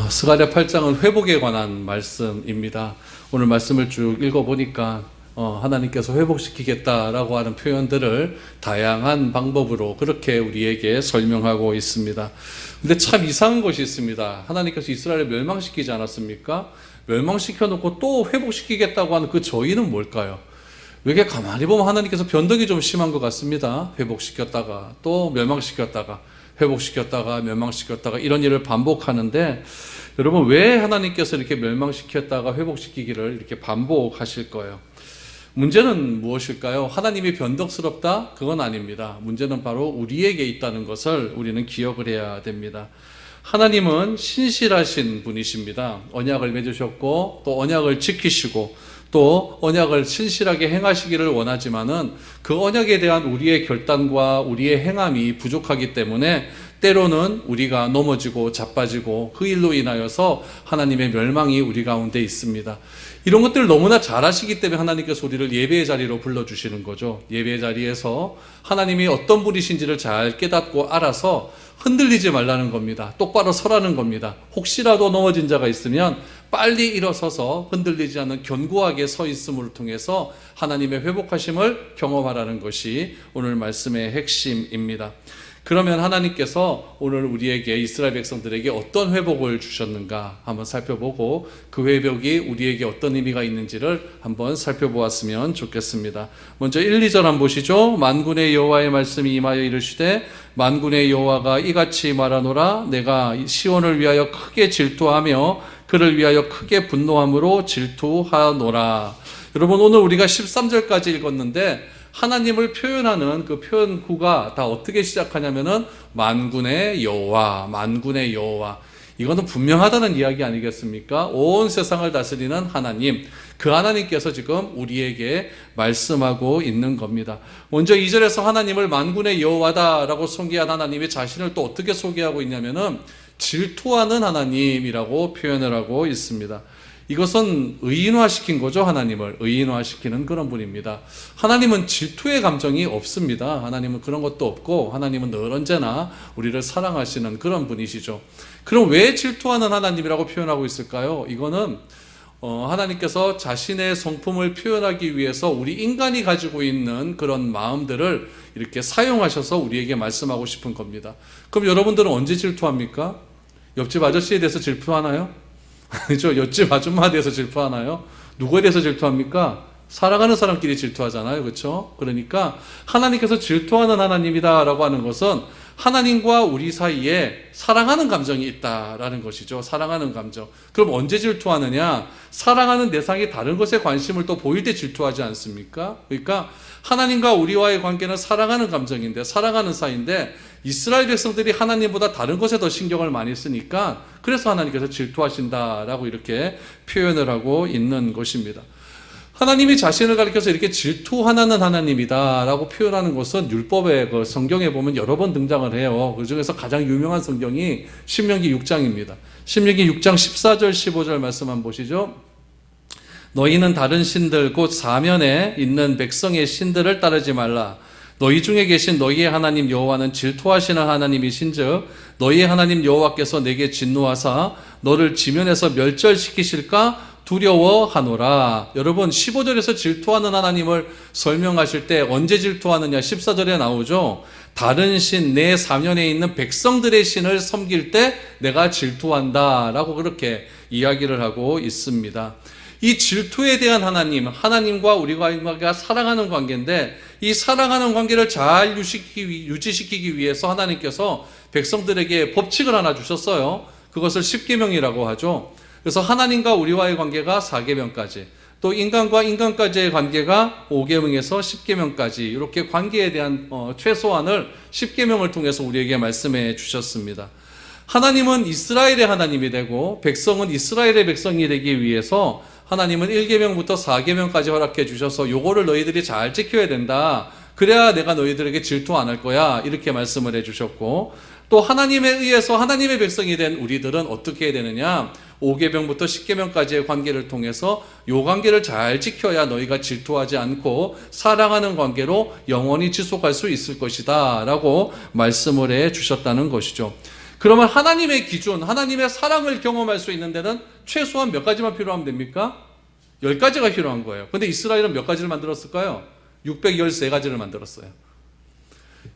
스가랴 8장은 회복에 관한 말씀입니다. 오늘 말씀을 쭉 읽어보니까 하나님께서 회복시키겠다라고 하는 표현들을 다양한 방법으로 그렇게 우리에게 설명하고 있습니다. 근데 참 이상한 것이 있습니다. 하나님께서 이스라엘을 멸망시키지 않았습니까? 멸망시켜놓고 또 회복시키겠다고 하는 그 저희는 뭘까요? 이게 가만히 보면 하나님께서 변덕이 좀 심한 것 같습니다. 회복시켰다가 또 멸망시켰다가 회복시켰다가 멸망시켰다가 이런 일을 반복하는데, 여러분 왜 하나님께서 이렇게 멸망시켰다가 회복시키기를 이렇게 반복하실 거예요? 문제는 무엇일까요? 하나님이 변덕스럽다? 그건 아닙니다. 문제는 바로 우리에게 있다는 것을 우리는 기억을 해야 됩니다. 하나님은 신실하신 분이십니다. 언약을 맺으셨고 또 언약을 지키시고 또 언약을 신실하게 행하시기를 원하지만은 그 언약에 대한 우리의 결단과 우리의 행함이 부족하기 때문에 때로는 우리가 넘어지고 자빠지고 그 일로 인하여서 하나님의 멸망이 우리 가운데 있습니다. 이런 것들을 너무나 잘 아시기 때문에 하나님께서 우리를 예배의 자리로 불러주시는 거죠. 예배의 자리에서 하나님이 어떤 분이신지를 잘 깨닫고 알아서 흔들리지 말라는 겁니다. 똑바로 서라는 겁니다. 혹시라도 넘어진 자가 있으면 빨리 일어서서 흔들리지 않는 견고하게 서 있음을 통해서 하나님의 회복하심을 경험하라는 것이 오늘 말씀의 핵심입니다. 그러면 하나님께서 오늘 우리에게, 이스라엘 백성들에게 어떤 회복을 주셨는가 한번 살펴보고 그 회복이 우리에게 어떤 의미가 있는지를 한번 살펴보았으면 좋겠습니다. 먼저 1, 2절 한번 보시죠. 만군의 여호와의 말씀이 임하여 이르시되 만군의 여호와가 이같이 말하노라. 내가 시온을 위하여 크게 질투하며 그를 위하여 크게 분노함으로 질투하노라. 여러분 오늘 우리가 13절까지 읽었는데 하나님을 표현하는 그 표현구가 다 어떻게 시작하냐면은 만군의 여호와, 만군의 여호와. 이거는 분명하다는 이야기 아니겠습니까? 온 세상을 다스리는 하나님, 그 하나님께서 지금 우리에게 말씀하고 있는 겁니다. 먼저 2절에서 하나님을 만군의 여호와다라고 소개한 하나님이 자신을 또 어떻게 소개하고 있냐면은 질투하는 하나님이라고 표현을 하고 있습니다. 이것은 의인화시킨 거죠. 하나님을 의인화시키는 그런 분입니다. 하나님은 질투의 감정이 없습니다. 하나님은 그런 것도 없고 하나님은 늘 언제나 우리를 사랑하시는 그런 분이시죠. 그럼 왜 질투하는 하나님이라고 표현하고 있을까요? 이거는 하나님께서 자신의 성품을 표현하기 위해서 우리 인간이 가지고 있는 그런 마음들을 이렇게 사용하셔서 우리에게 말씀하고 싶은 겁니다. 그럼 여러분들은 언제 질투합니까? 옆집 아저씨에 대해서 질투하나요? 아니죠. 옆집 아줌마에 대해서 질투하나요? 누구에 대해서 질투합니까? 사랑하는 사람끼리 질투하잖아요. 그렇죠? 그러니까 하나님께서 질투하는 하나님이다라고 하는 것은 하나님과 우리 사이에 사랑하는 감정이 있다라는 것이죠. 사랑하는 감정. 그럼 언제 질투하느냐? 사랑하는 대상이 다른 것에 관심을 또 보일 때 질투하지 않습니까? 그러니까 하나님과 우리와의 관계는 사랑하는 감정인데, 사랑하는 사이인데 이스라엘 백성들이 하나님보다 다른 것에 더 신경을 많이 쓰니까 그래서 하나님께서 질투하신다라고 이렇게 표현을 하고 있는 것입니다. 하나님이 자신을 가리켜서 이렇게 질투하는 하나님이다라고 표현하는 것은 율법의 그 성경에 보면 여러 번 등장을 해요. 그 중에서 가장 유명한 성경이 신명기 6장입니다. 신명기 6장 14절 15절 말씀 한번 보시죠. 너희는 다른 신들 곧 사면에 있는 백성의 신들을 따르지 말라. 너희 중에 계신 너희의 하나님 여호와는 질투하시는 하나님이신즉 너희의 하나님 여호와께서 내게 진노하사 너를 지면에서 멸절시키실까 두려워하노라. 여러분 15절에서 질투하는 하나님을 설명하실 때 언제 질투하느냐? 14절에 나오죠. 다른 신, 내 사면에 있는 백성들의 신을 섬길 때 내가 질투한다 라고 그렇게 이야기를 하고 있습니다. 이 질투에 대한 하나님, 하나님과 우리가 사랑하는 관계인데 이 사랑하는 관계를 잘 유지시키기 위해서 하나님께서 백성들에게 법칙을 하나 주셨어요. 그것을 십계명이라고 하죠. 그래서 하나님과 우리와의 관계가 4계명까지, 또 인간과 인간까지의 관계가 5계명에서 10계명까지 이렇게 관계에 대한 최소한을 10계명을 통해서 우리에게 말씀해 주셨습니다. 하나님은 이스라엘의 하나님이 되고 백성은 이스라엘의 백성이 되기 위해서 하나님은 1계명부터 4계명까지 허락해 주셔서 요거를 너희들이 잘 지켜야 된다. 그래야 내가 너희들에게 질투 안 할 거야. 이렇게 말씀을 해 주셨고, 또 하나님에 의해서 하나님의 백성이 된 우리들은 어떻게 해야 되느냐? 5계명부터 10계명까지의 관계를 통해서 요 관계를 잘 지켜야 너희가 질투하지 않고 사랑하는 관계로 영원히 지속할 수 있을 것이다 라고 말씀을 해 주셨다는 것이죠. 그러면 하나님의 기준, 하나님의 사랑을 경험할 수 있는 데는 최소한 몇 가지만 필요하면 됩니까? 10가지가 필요한 거예요. 근데 이스라엘은 몇 가지를 만들었을까요? 613가지를 만들었어요.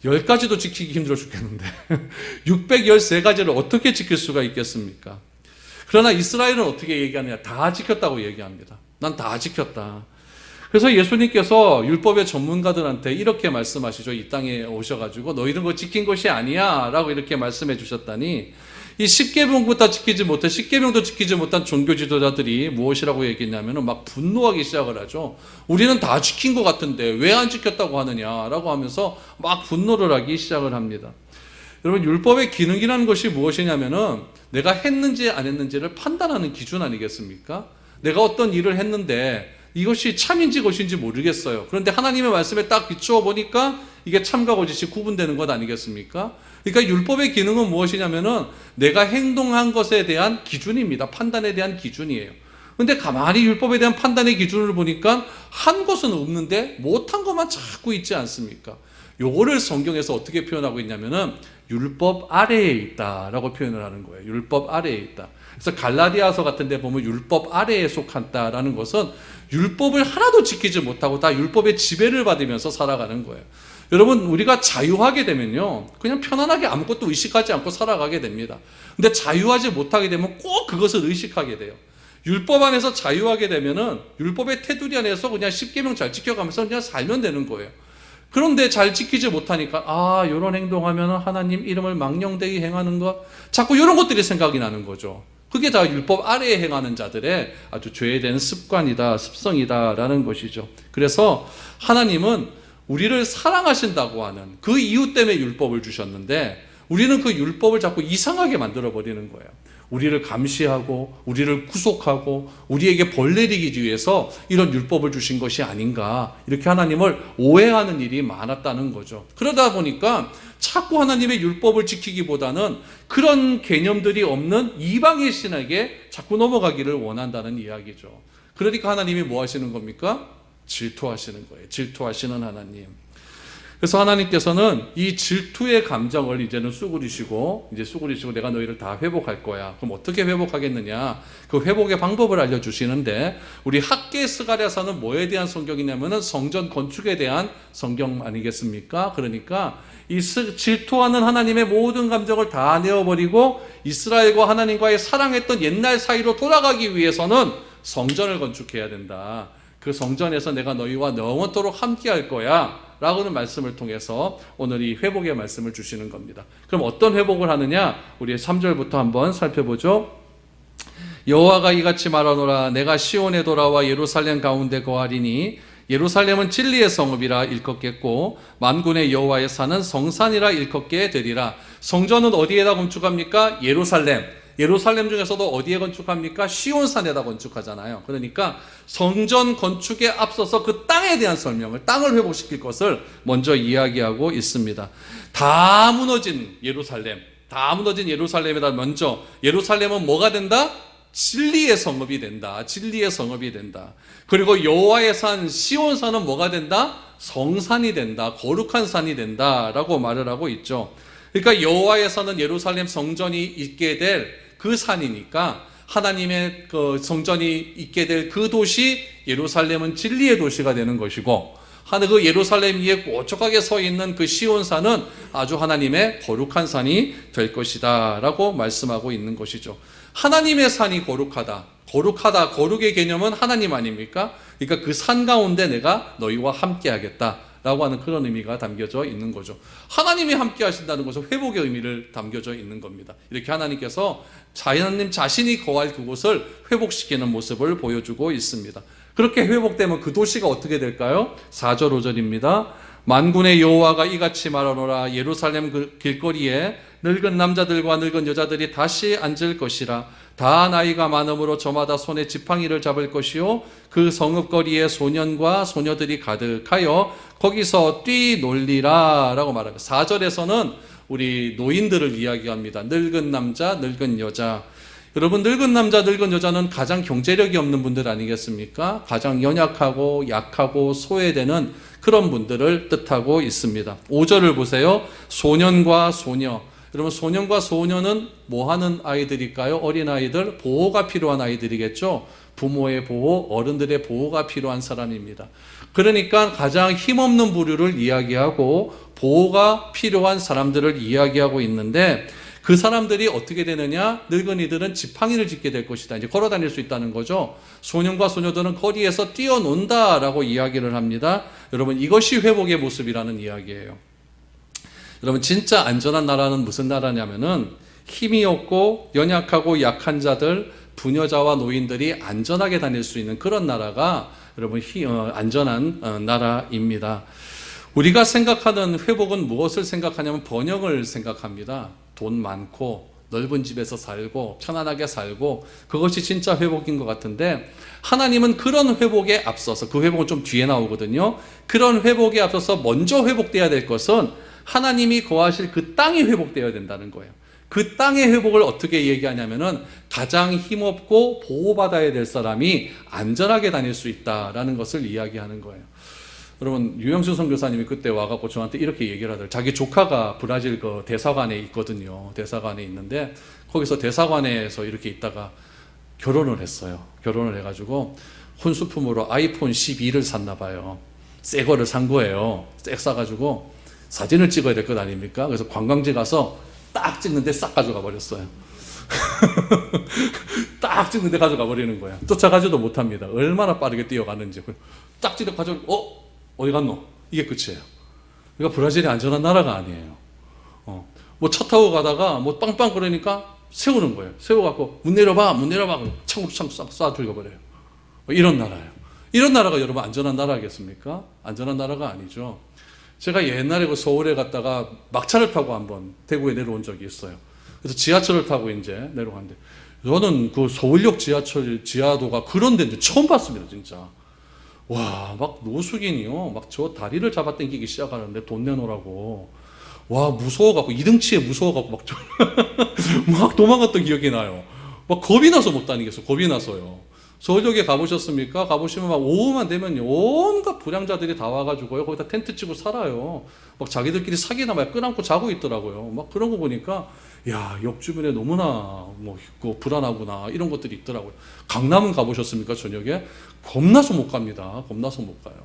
10가지도 지키기 힘들어 죽겠는데 613가지를 어떻게 지킬 수가 있겠습니까? 그러나 이스라엘은 어떻게 얘기하느냐? 다 지켰다고 얘기합니다. 난 다 지켰다. 그래서 예수님께서 율법의 전문가들한테 이렇게 말씀하시죠. 이 땅에 오셔가지고 너희는 그거 지킨 것이 아니야 라고 이렇게 말씀해 주셨다니, 이 십계명부터 지키지 못해 십계명도 지키지 못한 종교 지도자들이 무엇이라고 얘기했냐면 막 분노하기 시작을 하죠. 우리는 다 지킨 것 같은데 왜 안 지켰다고 하느냐라고 하면서 막 분노를 하기 시작을 합니다. 여러분, 율법의 기능이라는 것이 무엇이냐면은 내가 했는지 안 했는지를 판단하는 기준 아니겠습니까? 내가 어떤 일을 했는데 이것이 참인지 것인지 모르겠어요. 그런데 하나님의 말씀에 딱 비추어 보니까 이게 참과 거짓이 구분되는 것 아니겠습니까? 그러니까 율법의 기능은 무엇이냐면은 내가 행동한 것에 대한 기준입니다. 판단에 대한 기준이에요. 근데 가만히 율법에 대한 판단의 기준을 보니까 한 것은 없는데 못한 것만 자꾸 있지 않습니까? 요거를 성경에서 어떻게 표현하고 있냐면은 율법 아래에 있다라고 표현을 하는 거예요. 율법 아래에 있다. 그래서 갈라디아서 같은 데 보면 율법 아래에 속한다라는 것은 율법을 하나도 지키지 못하고 다 율법의 지배를 받으면서 살아가는 거예요. 여러분, 우리가 자유하게 되면요, 그냥 편안하게 아무것도 의식하지 않고 살아가게 됩니다. 근데 자유하지 못하게 되면 꼭 그것을 의식하게 돼요. 율법 안에서 자유하게 되면은 율법의 테두리 안에서 그냥 십계명 잘 지켜가면서 그냥 살면 되는 거예요. 그런데 잘 지키지 못하니까 이런 행동하면 하나님 이름을 망령되게 행하는 것, 자꾸 이런 것들이 생각이 나는 거죠. 그게 다 율법 아래에 행하는 자들의 아주 죄된 습관이다, 습성이다라는 것이죠. 그래서 하나님은 우리를 사랑하신다고 하는 그 이유 때문에 율법을 주셨는데 우리는 그 율법을 자꾸 이상하게 만들어버리는 거예요. 우리를 감시하고 우리를 구속하고 우리에게 벌 내리기 위해서 이런 율법을 주신 것이 아닌가, 이렇게 하나님을 오해하는 일이 많았다는 거죠. 그러다 보니까 자꾸 하나님의 율법을 지키기보다는 그런 개념들이 없는 이방의 신에게 자꾸 넘어가기를 원한다는 이야기죠. 그러니까 하나님이 뭐 하시는 겁니까? 질투하시는 거예요. 질투하시는 하나님. 그래서 하나님께서는 이 질투의 감정을 이제는 쑥으리시고 내가 너희를 다 회복할 거야. 그럼 어떻게 회복하겠느냐? 그 회복의 방법을 알려주시는데, 우리 학계 스가랴서는 뭐에 대한 성경이냐면은 성전 건축에 대한 성경 아니겠습니까? 그러니까 이 질투하는 하나님의 모든 감정을 다 내어버리고 이스라엘과 하나님과의 사랑했던 옛날 사이로 돌아가기 위해서는 성전을 건축해야 된다. 그 성전에서 내가 너희와 영원토록 함께할 거야 라고는 말씀을 통해서 오늘 이 회복의 말씀을 주시는 겁니다. 그럼 어떤 회복을 하느냐? 우리 3절부터 한번 살펴보죠. 여호와가 이같이 말하노라. 내가 시온에 돌아와 예루살렘 가운데 거하리니 예루살렘은 진리의 성읍이라 일컫겠고 만군의 여호와의 산은 성산이라 일컫게 되리라. 성전은 어디에다 건축합니까? 예루살렘 중에서도 어디에 건축합니까? 시온산에다 건축하잖아요. 그러니까 성전 건축에 앞서서 그 땅에 대한 설명을, 땅을 회복시킬 것을 먼저 이야기하고 있습니다. 다 무너진 예루살렘에다 먼저, 예루살렘은 뭐가 된다? 진리의 성읍이 된다. 진리의 성읍이 된다. 그리고 여호와의 산 시온산은 뭐가 된다? 성산이 된다. 거룩한 산이 된다라고 말을 하고 있죠. 그러니까 여호와의 산은 예루살렘 성전이 있게 될 그 산이니까 하나님의 그 성전이 있게 될 그 도시 예루살렘은 진리의 도시가 되는 것이고, 그 예루살렘 위에 꼬적하게 서 있는 그 시온산은 아주 하나님의 거룩한 산이 될 것이다 라고 말씀하고 있는 것이죠. 하나님의 산이 거룩하다. 거룩의 개념은 하나님 아닙니까? 그러니까 그 산 가운데 내가 너희와 함께 하겠다 라고 하는 그런 의미가 담겨져 있는 거죠. 하나님이 함께 하신다는 것은 회복의 의미를 담겨져 있는 겁니다. 이렇게 하나님께서 하나님 자신이 거할 그곳을 회복시키는 모습을 보여주고 있습니다. 그렇게 회복되면 그 도시가 어떻게 될까요? 4절 5절입니다. 만군의 여호와가 이같이 말하노라. 예루살렘 그 길거리에 늙은 남자들과 늙은 여자들이 다시 앉을 것이라. 다 나이가 많음으로 저마다 손에 지팡이를 잡을 것이요 그 성읍거리에 소년과 소녀들이 가득하여 거기서 뛰놀리라 라고 말합니다. 4절에서는 우리 노인들을 이야기합니다. 늙은 남자, 늙은 여자. 여러분, 늙은 남자, 늙은 여자는 가장 경제력이 없는 분들 아니겠습니까? 가장 연약하고 약하고 소외되는 그런 분들을 뜻하고 있습니다. 5절을 보세요. 소년과 소녀. 여러분, 소년과 소녀는 뭐 하는 아이들일까요? 어린아이들, 보호가 필요한 아이들이겠죠. 부모의 보호, 어른들의 보호가 필요한 사람입니다. 그러니까 가장 힘없는 부류를 이야기하고 보호가 필요한 사람들을 이야기하고 있는데, 그 사람들이 어떻게 되느냐? 늙은이들은 지팡이를 짚게 될 것이다. 이제 걸어 다닐 수 있다는 거죠. 소년과 소녀들은 거리에서 뛰어논다라고 이야기를 합니다. 여러분, 이것이 회복의 모습이라는 이야기예요. 여러분, 진짜 안전한 나라는 무슨 나라냐면은 힘이 없고 연약하고 약한 자들, 부녀자와 노인들이 안전하게 다닐 수 있는 그런 나라가 여러분 안전한 나라입니다. 우리가 생각하는 회복은 무엇을 생각하냐면 번영을 생각합니다. 돈 많고 넓은 집에서 살고 편안하게 살고, 그것이 진짜 회복인 것 같은데, 하나님은 그런 회복에 앞서서, 그 회복은 좀 뒤에 나오거든요. 그런 회복에 앞서서 먼저 회복돼야 될 것은 하나님이 거하실 그 땅이 회복되어야 된다는 거예요. 그 땅의 회복을 어떻게 얘기하냐면은 가장 힘없고 보호받아야 될 사람이 안전하게 다닐 수 있다라는 것을 이야기하는 거예요. 여러분, 유영수 선교사님이 그때 와갖고 저한테 이렇게 얘기를 하더라고요. 자기 조카가 브라질 그 대사관에 있거든요. 대사관에 있는데 거기서 대사관에서 이렇게 있다가 결혼을 했어요. 결혼을 해가지고 혼수품으로 아이폰 12를 샀나 봐요. 새 거를 산 거예요. 색 사가지고 사진을 찍어야 될 것 아닙니까? 그래서 관광지 가서 딱 찍는데 싹 가져가 버렸어요. 딱 찍는데 가져가 버리는 거야. 쫓아가지도 못합니다. 얼마나 빠르게 뛰어가는지. 딱 찍어 가지고 어디 갔노? 이게 끝이에요. 그러니까 브라질이 안전한 나라가 아니에요. 뭐 차 타고 가다가 뭐 빵빵 그러니까 세우는 거예요. 세워갖고 문 내려봐, 문 내려봐. 창으로 창 쏴 죽여버려요. 이런 나라예요. 이런 나라가 여러분 안전한 나라겠습니까? 안전한 나라가 아니죠. 제가 옛날에 그 서울에 갔다가 막차를 타고 한번 대구에 내려온 적이 있어요. 그래서 지하철을 타고 이제 내려갔는데, 저는 그 서울역 지하철 지하도가 그런 데인데 처음 봤습니다, 진짜. 와, 막 노숙인이요. 막 저 다리를 잡아 당기기 시작하는데 돈 내놓으라고. 와, 무서워갖고, 2등치에 무서워갖고 막 도망갔던 기억이 나요. 막 겁이 나서 못 다니겠어. 겁이 나서요. 서울역에 가보셨습니까? 가보시면 막 오후만 되면요, 온갖 불량자들이 다 와가지고요, 거기다 텐트 치고 살아요. 막 자기들끼리 사기나 막 껴안고 자고 있더라고요. 막 그런 거 보니까, 야, 역 주변에 너무나 뭐 불안하구나, 이런 것들이 있더라고요. 강남은 가보셨습니까? 저녁에? 겁나서 못 갑니다. 겁나서 못 가요.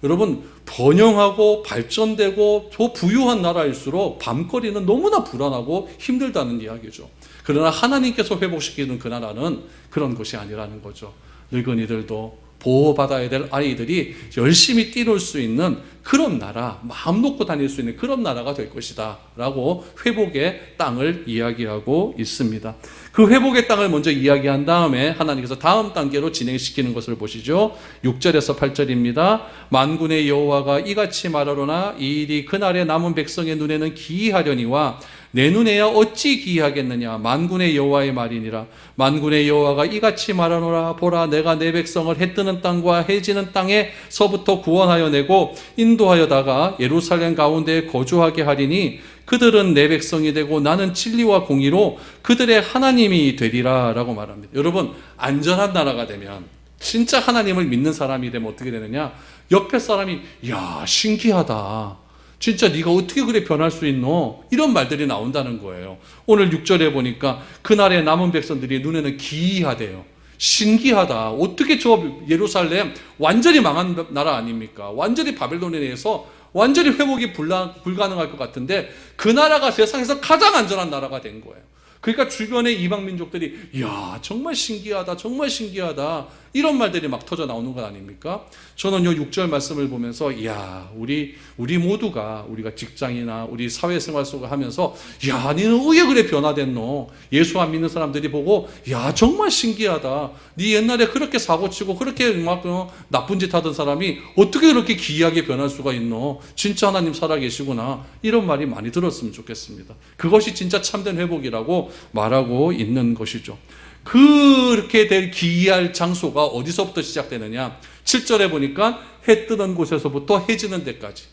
여러분, 번영하고 발전되고 더 부유한 나라일수록 밤거리는 너무나 불안하고 힘들다는 이야기죠. 그러나 하나님께서 회복시키는 그 나라는 그런 것이 아니라는 거죠. 늙은이들도 보호받아야 될 아이들이 열심히 뛰놀 수 있는 그런 나라, 마음 놓고 다닐 수 있는 그런 나라가 될 것이다 라고 회복의 땅을 이야기하고 있습니다. 그 회복의 땅을 먼저 이야기한 다음에 하나님께서 다음 단계로 진행시키는 것을 보시죠. 6절에서 8절입니다. 만군의 여호와가 이같이 말하노라. 이 일이 그날에 남은 백성의 눈에는 기이하려니와 내 눈에야 어찌 기이하겠느냐. 만군의 여호와의 말이니라. 만군의 여호와가 이같이 말하노라. 보라, 내가 내 백성을 해 뜨는 땅과 해 지는 땅에서부터 구원하여 내고 인도하여다가 예루살렘 가운데 거주하게 하리니 그들은 내 백성이 되고 나는 진리와 공의로 그들의 하나님이 되리라 라고 말합니다. 여러분, 안전한 나라가 되면, 진짜 하나님을 믿는 사람이 되면 어떻게 되느냐, 옆에 사람이 야, 신기하다, 진짜 네가 어떻게 그래 변할 수 있노, 이런 말들이 나온다는 거예요. 오늘 6절에 보니까 그날의 남은 백성들이 눈에는 기이하대요. 신기하다. 어떻게 저 예루살렘 완전히 망한 나라 아닙니까? 완전히 바벨론에 의해서 완전히 회복이 불가능할 것 같은데 그 나라가 세상에서 가장 안전한 나라가 된 거예요. 그러니까 주변의 이방 민족들이 야, 정말 신기하다, 정말 신기하다, 이런 말들이 막 터져 나오는 것 아닙니까? 저는 이 6절 말씀을 보면서 야, 우리 모두가, 우리가 직장이나 우리 사회생활 속을 하면서 야, 너는 왜 그래 변화됐노? 예수 안 믿는 사람들이 보고 야, 정말 신기하다, 네 옛날에 그렇게 사고치고 그렇게 막 나쁜 짓 하던 사람이 어떻게 그렇게 기이하게 변할 수가 있노? 진짜 하나님 살아계시구나, 이런 말이 많이 들었으면 좋겠습니다. 그것이 진짜 참된 회복이라고 말하고 있는 것이죠. 그렇게 될 기이할 장소가 어디서부터 시작되느냐? 7절에 보니까 해 뜨는 곳에서부터 해 지는 데까지.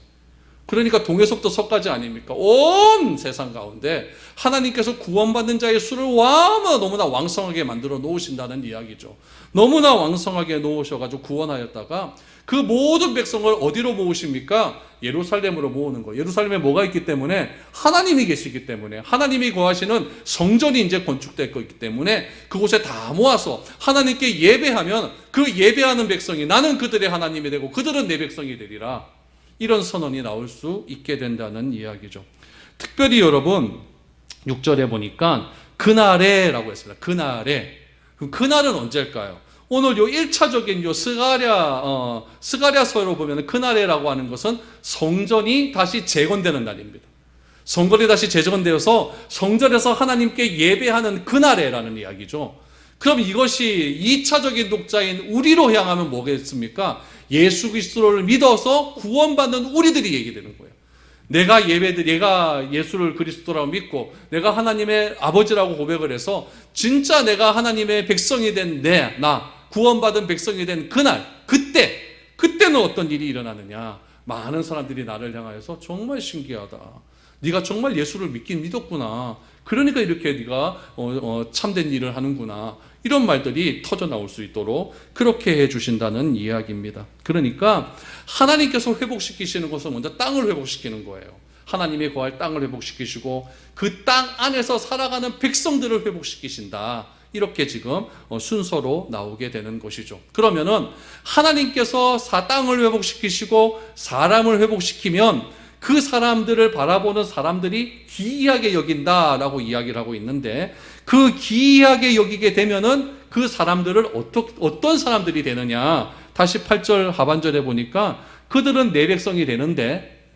그러니까 동에서부터 서까지 아닙니까? 온 세상 가운데 하나님께서 구원받는 자의 수를 너무나 왕성하게 만들어 놓으신다는 이야기죠. 너무나 왕성하게 놓으셔가지고 구원하였다가 그 모든 백성을 어디로 모으십니까? 예루살렘으로 모으는 거예요. 예루살렘에 뭐가 있기 때문에? 하나님이 계시기 때문에, 하나님이 거하시는 성전이 이제 건축될 거기 때문에 그곳에 다 모아서 하나님께 예배하면 그 예배하는 백성이 나는 그들의 하나님이 되고 그들은 내 백성이 되리라. 이런 선언이 나올 수 있게 된다는 이야기죠. 특별히 여러분 6절에 보니까 그날에 라고 했습니다. 그날에. 그날은 언제일까요? 오늘 요 1차적인 요 스가랴서로 보면 그날에라고 하는 것은 성전이 다시 재건되는 날입니다. 성전이 다시 재건되어서 성전에서 하나님께 예배하는 그날에라는 이야기죠. 그럼 이것이 2차적인 독자인 우리로 향하면 뭐겠습니까? 예수 그리스도를 믿어서 구원받는 우리들이 얘기되는 거예요. 내가 예수를 그리스도라고 믿고 내가 하나님의 아버지라고 고백을 해서 진짜 내가 하나님의 백성이 된 나 구원받은 백성이 된 그날, 그때는 어떤 일이 일어나느냐? 많은 사람들이 나를 향하여서 정말 신기하다. 네가 정말 예수를 믿긴 믿었구나. 그러니까 이렇게 네가 참된 일을 하는구나. 이런 말들이 터져 나올 수 있도록 그렇게 해주신다는 이야기입니다. 그러니까 하나님께서 회복시키시는 것은 먼저 땅을 회복시키는 거예요. 하나님의 거할 땅을 회복시키시고 그 땅 안에서 살아가는 백성들을 회복시키신다. 이렇게 지금 순서로 나오게 되는 것이죠. 그러면은 하나님께서 땅을 회복시키시고 사람을 회복시키면 그 사람들을 바라보는 사람들이 기이하게 여긴다라고 이야기를 하고 있는데 그 기이하게 여기게 되면은 그 사람들을 어떤 사람들이 되느냐? 다시 8절 하반절에 보니까 그들은 내 백성이 되는데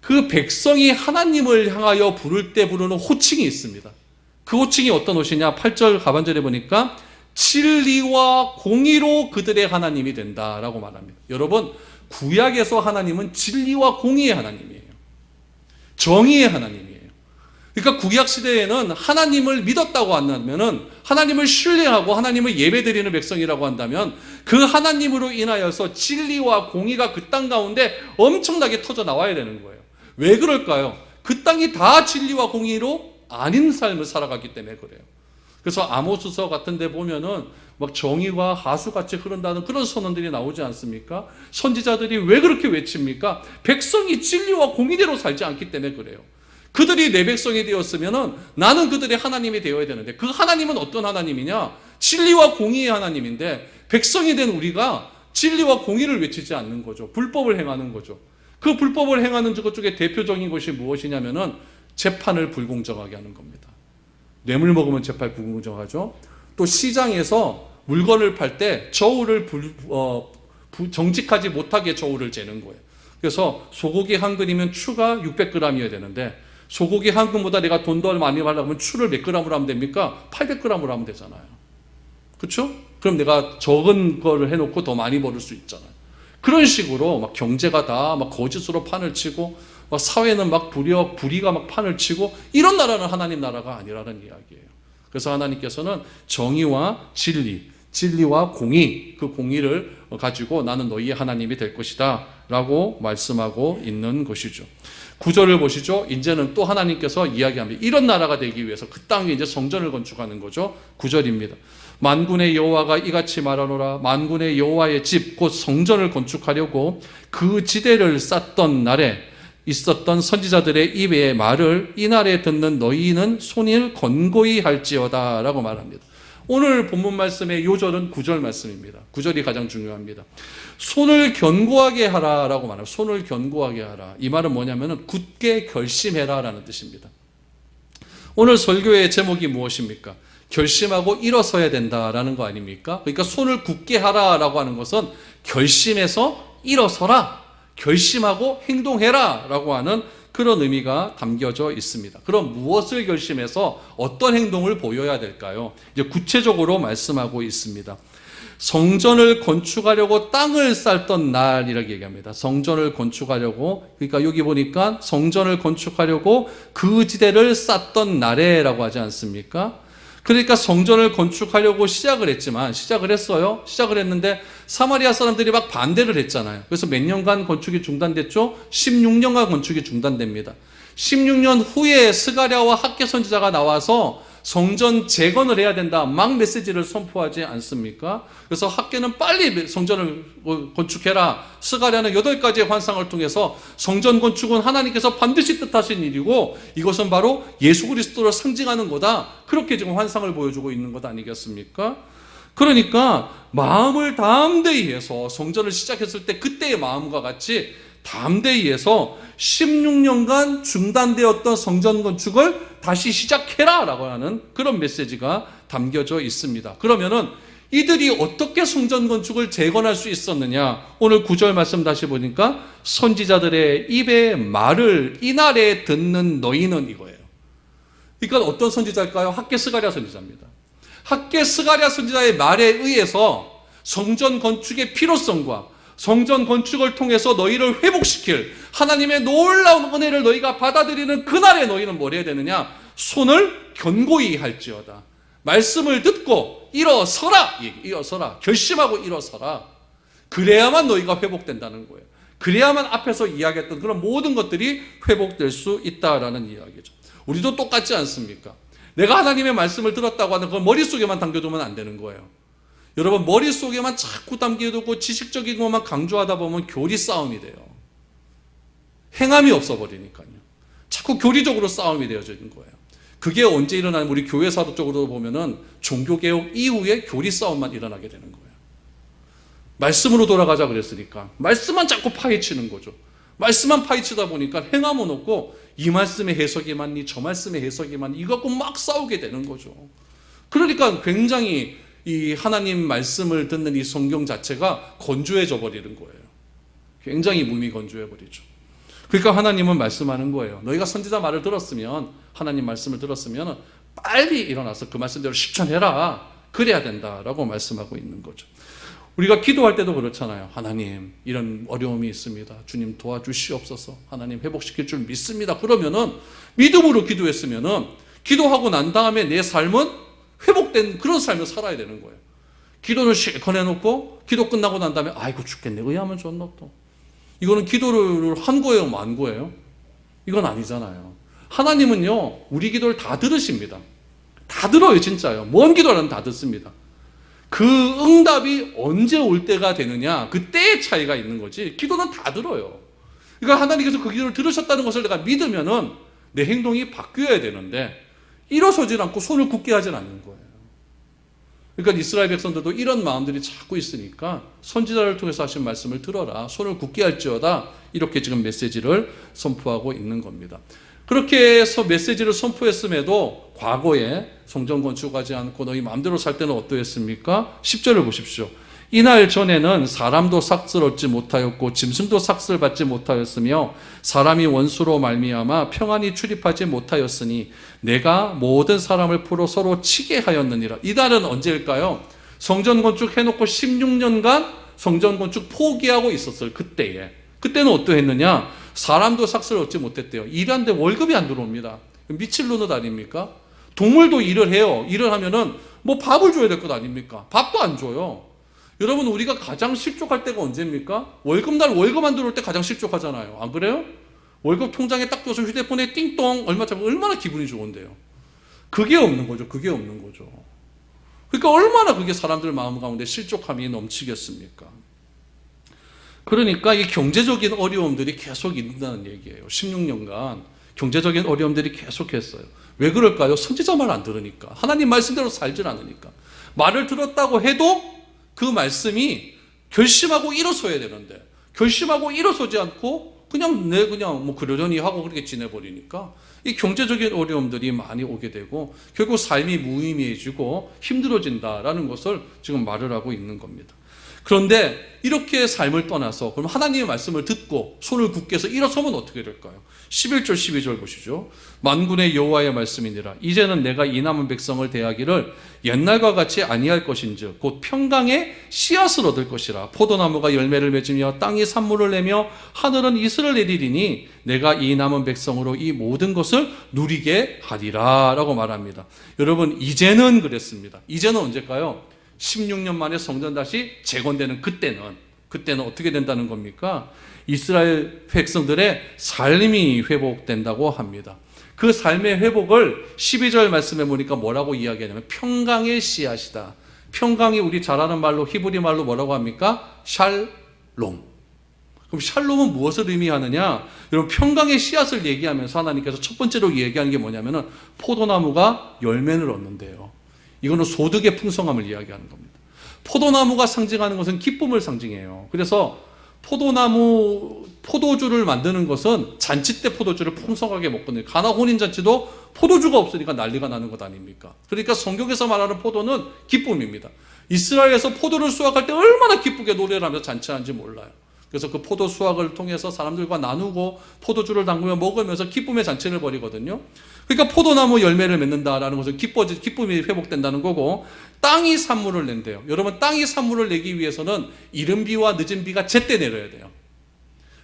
그 백성이 하나님을 향하여 부를 때 부르는 호칭이 있습니다. 그 호칭이 어떤 호칭이냐? 8절 하반절에 보니까 진리와 공의로 그들의 하나님이 된다라고 말합니다. 여러분, 구약에서 하나님은 진리와 공의의 하나님이에요. 정의의 하나님이에요. 그러니까 구약 시대에는 하나님을 믿었다고 한다면은 하나님을 신뢰하고 하나님을 예배드리는 백성이라고 한다면 그 하나님으로 인하여서 진리와 공의가 그 땅 가운데 엄청나게 터져 나와야 되는 거예요. 왜 그럴까요? 그 땅이 다 진리와 공의로 아닌 삶을 살아갔기 때문에 그래요. 그래서 아모스서 같은 데 보면은 막 정의와 하수같이 흐른다는 그런 선언들이 나오지 않습니까? 선지자들이 왜 그렇게 외칩니까? 백성이 진리와 공의대로 살지 않기 때문에 그래요. 그들이 내 백성이 되었으면은 나는 그들의 하나님이 되어야 되는데 그 하나님은 어떤 하나님이냐? 진리와 공의의 하나님인데 백성이 된 우리가 진리와 공의를 외치지 않는 거죠. 불법을 행하는 거죠. 그 불법을 행하는 것 중에 대표적인 것이 무엇이냐면은 재판을 불공정하게 하는 겁니다. 뇌물 먹으면 재판 불공정하죠. 또 시장에서 물건을 팔 때 저울을 정직하지 못하게 저울을 재는 거예요. 그래서 소고기 한 근이면 추가 600g이어야 되는데 소고기 한 근보다 내가 돈 더 많이 벌려면 추를 몇 g으로 하면 됩니까? 800g으로 하면 되잖아요. 그렇죠? 그럼 내가 적은 거를 해놓고 더 많이 벌을 수 있잖아요. 그런 식으로 막 경제가 다 막 거짓으로 판을 치고 막 사회는 막 불의가 막 판을 치고 이런 나라는 하나님 나라가 아니라는 이야기예요. 그래서 하나님께서는 정의와 진리와 공의, 그 공의를 가지고 나는 너희의 하나님이 될 것이다 라고 말씀하고 있는 것이죠. 9절을 보시죠. 이제는 또 하나님께서 이야기합니다. 이런 나라가 되기 위해서 그 땅에 이제 성전을 건축하는 거죠. 9절입니다. 만군의 여호와가 이같이 말하노라. 만군의 여호와의 집 곧 성전을 건축하려고 그 지대를 쌓던 날에 있었던 선지자들의 입의 말을 이날에 듣는 너희는 손을 건고히 할지어다 라고 말합니다. 오늘 본문 말씀의 요절은 9절 말씀입니다. 9절이 가장 중요합니다. 손을 견고하게 하라 라고 말합니다. 손을 견고하게 하라. 이 말은 뭐냐면 굳게 결심해라 라는 뜻입니다. 오늘 설교의 제목이 무엇입니까? 결심하고 일어서야 된다라는 거 아닙니까? 그러니까 손을 굳게 하라 라고 하는 것은 결심해서 일어서라, 결심하고 행동해라 라고 하는 그런 의미가 담겨져 있습니다. 그럼 무엇을 결심해서 어떤 행동을 보여야 될까요? 이제 구체적으로 말씀하고 있습니다. 성전을 건축하려고 땅을 쌌던 날이라고 얘기합니다. 성전을 건축하려고, 그러니까 여기 보니까 성전을 건축하려고 그 지대를 쌌던 날에라고 하지 않습니까? 그러니까 성전을 건축하려고 시작을 했지만, 시작을 했어요. 시작을 했는데 사마리아 사람들이 막 반대를 했잖아요. 그래서 몇 년간 건축이 중단됐죠? 16년간 건축이 중단됩니다. 16년 후에 스가랴와 학개 선지자가 나와서 성전 재건을 해야 된다, 막 메시지를 선포하지 않습니까? 그래서 학개는 빨리 성전을 건축해라. 스가랴는 8가지의 환상을 통해서 성전 건축은 하나님께서 반드시 뜻하신 일이고 이것은 바로 예수 그리스도를 상징하는 거다, 그렇게 지금 환상을 보여주고 있는 것 아니겠습니까? 그러니까 마음을 담대히 해서 성전을 시작했을 때 그때의 마음과 같이 담대히 해서 16년간 중단되었던 성전 건축을 다시 시작해라 라고 하는 그런 메시지가 담겨져 있습니다. 그러면은 이들이 어떻게 성전 건축을 재건할 수 있었느냐? 오늘 9절 말씀 다시 보니까 선지자들의 입의 말을 이날에 듣는 너희는, 이거예요. 그러니까 어떤 선지자일까요? 학개 스가랴 선지자입니다. 학개 스가랴 선지자의 말에 의해서 성전 건축의 필요성과 성전 건축을 통해서 너희를 회복시킬 하나님의 놀라운 은혜를 너희가 받아들이는 그날에 너희는 뭘 해야 되느냐? 손을 견고히 할지어다. 말씀을 듣고 일어서라. 일어서라. 결심하고 일어서라. 그래야만 너희가 회복된다는 거예요. 그래야만 앞에서 이야기했던 그런 모든 것들이 회복될 수 있다라는 이야기죠. 우리도 똑같지 않습니까? 내가 하나님의 말씀을 들었다고 하는 걸 머릿속에만 담겨두면 안 되는 거예요. 여러분, 머릿속에만 자꾸 담겨두고 지식적인 것만 강조하다 보면 교리 싸움이 돼요. 행함이 없어버리니까요. 자꾸 교리적으로 싸움이 되어지는 거예요. 그게 언제 일어나면 우리 교회사도 쪽으로 보면은 종교개혁 이후에 교리 싸움만 일어나게 되는 거예요. 말씀으로 돌아가자 그랬으니까 말씀만 자꾸 파헤치는 거죠. 말씀만 파헤치다 보니까 행함은 없고 이 말씀의 해석이 맞니 저 말씀의 해석이 맞니 이거 갖고 막 싸우게 되는 거죠. 그러니까 굉장히 이 하나님 말씀을 듣는 이 성경 자체가 건조해져 버리는 거예요. 굉장히 몸이 건조해 버리죠. 그러니까 하나님은 말씀하는 거예요. 너희가 선지자 말을 들었으면, 하나님 말씀을 들었으면 빨리 일어나서 그 말씀대로 실천해라. 그래야 된다라고 말씀하고 있는 거죠. 우리가 기도할 때도 그렇잖아요. 하나님, 이런 어려움이 있습니다. 주님 도와주시옵소서. 하나님 회복시킬 줄 믿습니다. 그러면은 믿음으로 기도했으면은 기도하고 난 다음에 내 삶은 회복된 그런 삶을 살아야 되는 거예요. 기도는 실컷 해놓고 기도 끝나고 난 다음에 아이고 죽겠네. 의하면 좋노 또. 이거는 기도를 한 거예요, 만 거예요? 이건 아니잖아요. 하나님은요, 우리 기도를 다 들으십니다. 다 들어요, 진짜요. 뭔 기도라는 다 듣습니다. 그 응답이 언제 올 때가 되느냐, 그때의 차이가 있는 거지, 기도는 다 들어요. 그러니까 하나님께서 그 기도를 들으셨다는 것을 내가 믿으면은 내 행동이 바뀌어야 되는데, 일어서질 않고 손을 굳게 하진 않는 거예요. 그러니까 이스라엘 백성들도 이런 마음들이 자꾸 있으니까 선지자를 통해서 하신 말씀을 들어라. 손을 굳게 할지어다. 이렇게 지금 메시지를 선포하고 있는 겁니다. 그렇게 해서 메시지를 선포했음에도 과거에 성전 건축하지 않고 너희 마음대로 살 때는 어떠했습니까? 10절을 보십시오. 이날 전에는 사람도 삭슬 얻지 못하였고 짐승도 삭슬 받지 못하였으며 사람이 원수로 말미암아 평안히 출입하지 못하였으니 내가 모든 사람을 포로 서로 치게 하였느니라. 이날은 언제일까요? 성전 건축 해놓고 16년간 성전 건축 포기하고 있었을 그때에. 그때는 어떠했느냐? 사람도 삭슬 얻지 못했대요. 일하는데 월급이 안 들어옵니다. 미칠 노릇 아닙니까? 동물도 일을 해요. 일을 하면은 뭐 밥을 줘야 될 것 아닙니까? 밥도 안 줘요. 여러분, 우리가 가장 실족할 때가 언제입니까? 월급날 월급 안 들어올 때 가장 실족하잖아요. 안 그래요? 월급 통장에 딱 줘서 휴대폰에 띵동 얼마 잡으면 얼마나 기분이 좋은데요. 그게 없는 거죠. 그게 없는 거죠. 그러니까 얼마나 그게 사람들 마음 가운데 실족함이 넘치겠습니까? 그러니까 이 경제적인 어려움들이 계속 있다는 얘기예요. 16년간 경제적인 어려움들이 계속했어요. 왜 그럴까요? 선지자 말 안 들으니까. 하나님 말씀대로 살질 않으니까. 말을 들었다고 해도 그 말씀이 결심하고 일어서야 되는데 결심하고 일어서지 않고 그냥 뭐 그러려니 하고 그렇게 지내버리니까 이 경제적인 어려움들이 많이 오게 되고 결국 삶이 무의미해지고 힘들어진다라는 것을 지금 말을 하고 있는 겁니다. 그런데 이렇게 삶을 떠나서 그럼 하나님의 말씀을 듣고 손을 굳게 해서 일어서면 어떻게 될까요? 11절 12절 보시죠. 만군의 여호와의 말씀이니라. 이제는 내가 이 남은 백성을 대하기를 옛날과 같이 아니할 것인즉 곧 평강의 씨앗을 얻을 것이라. 포도나무가 열매를 맺으며 땅이 산물을 내며 하늘은 이슬을 내리리니 내가 이 남은 백성으로 이 모든 것을 누리게 하리라 라고 말합니다. 여러분, 이제는 그랬습니다. 이제는 언제일까요? 16년 만에 성전 다시 재건되는 그때는 어떻게 된다는 겁니까? 이스라엘 백성들의 삶이 회복된다고 합니다. 그 삶의 회복을 12절 말씀에 보니까 뭐라고 이야기하냐면 평강의 씨앗이다. 평강이 우리 잘 아는 말로 히브리 말로 뭐라고 합니까? 샬롬. 그럼 샬롬은 무엇을 의미하느냐? 여러분, 평강의 씨앗을 얘기하면서 하나님께서 첫 번째로 얘기하는 게 뭐냐면은 포도나무가 열매를 얻는데요. 이거는 소득의 풍성함을 이야기하는 겁니다. 포도나무가 상징하는 것은 기쁨을 상징해요. 그래서 포도주를 만드는 것은 잔치 때 포도주를 풍성하게 먹거든요. 가나 혼인잔치도 포도주가 없으니까 난리가 나는 것 아닙니까? 그러니까 성경에서 말하는 포도는 기쁨입니다. 이스라엘에서 포도를 수확할 때 얼마나 기쁘게 노래를 하면서 잔치하는지 몰라요. 그래서 그 포도 수확을 통해서 사람들과 나누고 포도주를 담그며 먹으면서 기쁨의 잔치를 벌이거든요. 그러니까 포도나무 열매를 맺는다라는 것은 기쁨이 회복된다는 거고, 땅이 산물을 낸대요. 여러분, 땅이 산물을 내기 위해서는 이른 비와 늦은 비가 제때 내려야 돼요.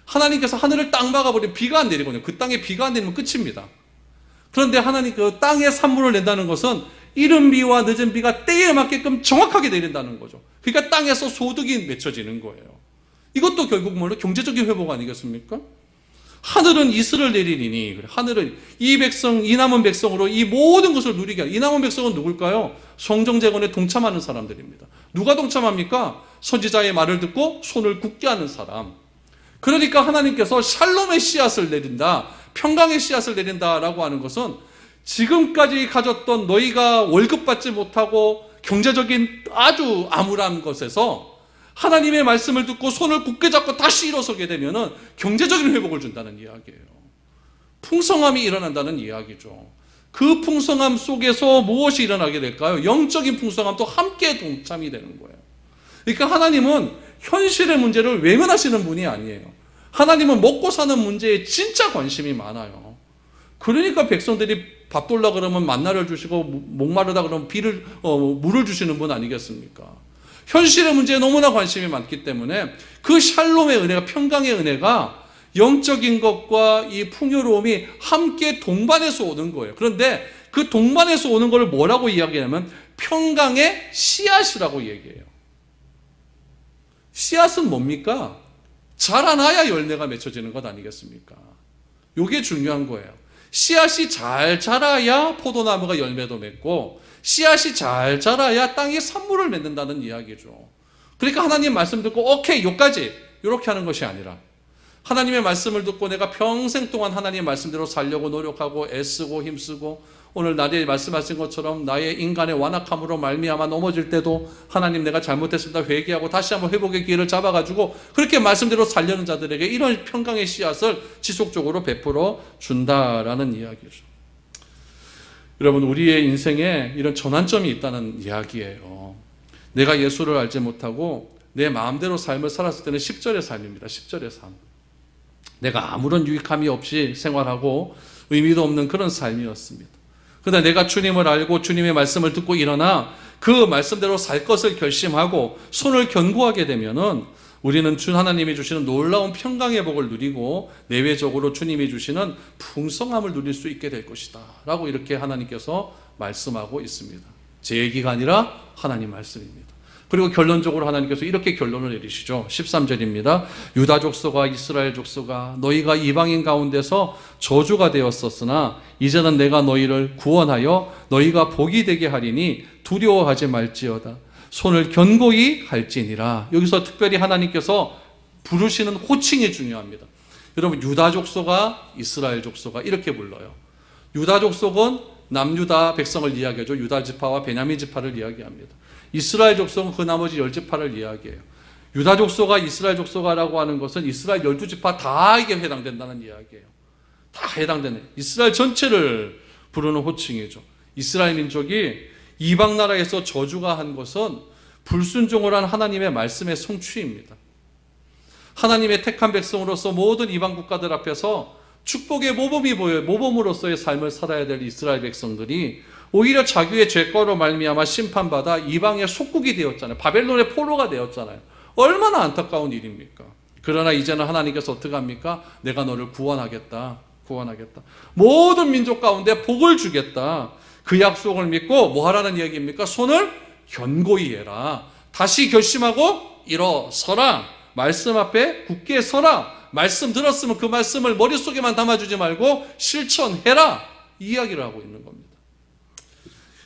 하나님께서 하늘을 딱 막아버리면 비가 안 내리거든요. 그 땅에 비가 안 내리면 끝입니다. 그런데 하나님 그 땅에 산물을 낸다는 것은 이른 비와 늦은 비가 때에 맞게끔 정확하게 내린다는 거죠. 그러니까 땅에서 소득이 맺혀지는 거예요. 이것도 결국 뭐로 경제적인 회복 아니겠습니까? 하늘은 이슬을 내리니, 하늘은 이 남은 백성으로 이 모든 것을 누리게 하는. 이 남은 백성은 누굴까요? 성정재건에 동참하는 사람들입니다. 누가 동참합니까? 선지자의 말을 듣고 손을 굳게 하는 사람. 그러니까 하나님께서 샬롬의 씨앗을 내린다, 평강의 씨앗을 내린다라고 하는 것은 지금까지 가졌던 너희가 월급 받지 못하고 경제적인 아주 암울한 것에서 하나님의 말씀을 듣고 손을 굳게 잡고 다시 일어서게 되면은 경제적인 회복을 준다는 이야기예요. 풍성함이 일어난다는 이야기죠. 그 풍성함 속에서 무엇이 일어나게 될까요? 영적인 풍성함도 함께 동참이 되는 거예요. 그러니까 하나님은 현실의 문제를 외면하시는 분이 아니에요. 하나님은 먹고 사는 문제에 진짜 관심이 많아요. 그러니까 백성들이 밥 돌라 그러면 만나를 주시고 목마르다 그러면 물을 주시는 분 아니겠습니까? 현실의 문제에 너무나 관심이 많기 때문에 그 샬롬의 은혜가, 평강의 은혜가 영적인 것과 이 풍요로움이 함께 동반해서 오는 거예요. 그런데 그 동반해서 오는 걸 뭐라고 이야기하냐면 평강의 씨앗이라고 얘기해요. 씨앗은 뭡니까? 자라나야 열매가 맺혀지는 것 아니겠습니까? 이게 중요한 거예요. 씨앗이 잘 자라야 포도나무가 열매도 맺고, 씨앗이 잘 자라야 땅에 산물을 맺는다는 이야기죠. 그러니까 하나님 말씀 듣고 오케이 여기까지 이렇게 하는 것이 아니라, 하나님의 말씀을 듣고 내가 평생 동안 하나님의 말씀대로 살려고 노력하고 애쓰고 힘쓰고, 오늘 나의 말씀하신 것처럼 나의 인간의 완악함으로 말미암아 넘어질 때도 하나님 내가 잘못했습니다 회개하고 다시 한번 회복의 기회를 잡아가지고 그렇게 말씀대로 살려는 자들에게 이런 평강의 씨앗을 지속적으로 베풀어 준다라는 이야기죠. 여러분, 우리의 인생에 이런 전환점이 있다는 이야기예요. 내가 예수를 알지 못하고 내 마음대로 삶을 살았을 때는 10절의 삶입니다. 10절의 삶. 내가 아무런 유익함이 없이 생활하고 의미도 없는 그런 삶이었습니다. 그러나 내가 주님을 알고 주님의 말씀을 듣고 일어나 그 말씀대로 살 것을 결심하고 손을 견고하게 되면은 우리는 주 하나님이 주시는 놀라운 평강의 복을 누리고 내외적으로 주님이 주시는 풍성함을 누릴 수 있게 될 것이다 라고 이렇게 하나님께서 말씀하고 있습니다. 제 얘기가 아니라 하나님 말씀입니다. 그리고 결론적으로 하나님께서 이렇게 결론을 내리시죠. 13절입니다. 유다 족속과 이스라엘 족속아, 너희가 이방인 가운데서 저주가 되었었으나 이제는 내가 너희를 구원하여 너희가 복이 되게 하리니 두려워하지 말지어다. 손을 견고히 할지니라. 여기서 특별히 하나님께서 부르시는 호칭이 중요합니다. 여러분, 유다 족속아, 이스라엘 족속아 이렇게 불러요. 유다 족속은 남유다 백성을 이야기하죠. 유다 지파와 베냐민 지파를 이야기합니다. 이스라엘 족속은 그 나머지 10지파를 이야기해요. 유다 족속아, 이스라엘 족속아라고 하는 것은 이스라엘 12지파 다에게 해당된다는 이야기예요. 다 해당되는, 이스라엘 전체를 부르는 호칭이죠. 이스라엘 민족이 이방 나라에서 저주가 한 것은 불순종을 한 하나님의 말씀의 성취입니다. 하나님의 택한 백성으로서 모든 이방 국가들 앞에서 축복의 모범이 보여 모범으로서의 삶을 살아야 될 이스라엘 백성들이 오히려 자기의 죄과로 말미암아 심판받아 이방의 속국이 되었잖아요. 바벨론의 포로가 되었잖아요. 얼마나 안타까운 일입니까? 그러나 이제는 하나님께서 어떻게 합니까? 내가 너를 구원하겠다. 모든 민족 가운데 복을 주겠다. 그 약속을 믿고 뭐 하라는 얘기입니까? 손을 견고히 해라. 다시 결심하고 일어서라. 말씀 앞에 굳게 서라. 말씀 들었으면 그 말씀을 머릿속에만 담아주지 말고 실천해라. 이 이야기를 하고 있는 겁니다.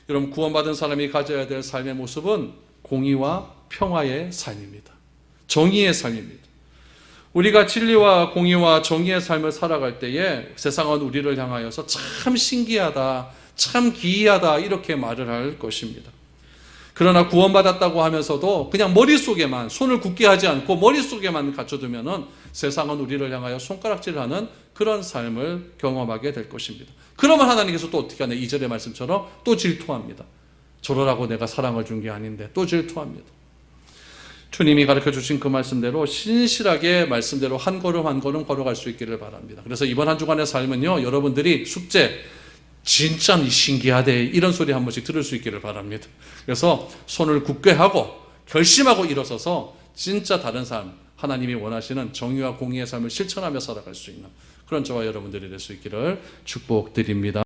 여러분, 구원받은 사람이 가져야 될 삶의 모습은 공의와 평화의 삶입니다. 정의의 삶입니다. 우리가 진리와 공의와 정의의 삶을 살아갈 때에 세상은 우리를 향하여서 참 신기하다, 참 기이하다 이렇게 말을 할 것입니다. 그러나 구원받았다고 하면서도 그냥 머릿속에만 손을 굳게 하지 않고 머릿속에만 갖춰두면은 세상은 우리를 향하여 손가락질하는 그런 삶을 경험하게 될 것입니다. 그러면 하나님께서 또 어떻게 하냐? 2절의 말씀처럼 또 질투합니다. 저러라고 내가 사랑을 준 게 아닌데 또 질투합니다. 주님이 가르쳐 주신 그 말씀대로 신실하게 말씀대로 한 걸음 한 걸음 걸어갈 수 있기를 바랍니다. 그래서 이번 한 주간의 삶은요, 여러분들이 숙제 진짜 신기하대 이런 소리 한 번씩 들을 수 있기를 바랍니다. 그래서 손을 굳게 하고 결심하고 일어서서 진짜 다른 삶, 하나님이 원하시는 정의와 공의의 삶을 실천하며 살아갈 수 있는 그런 저와 여러분들이 될 수 있기를 축복드립니다.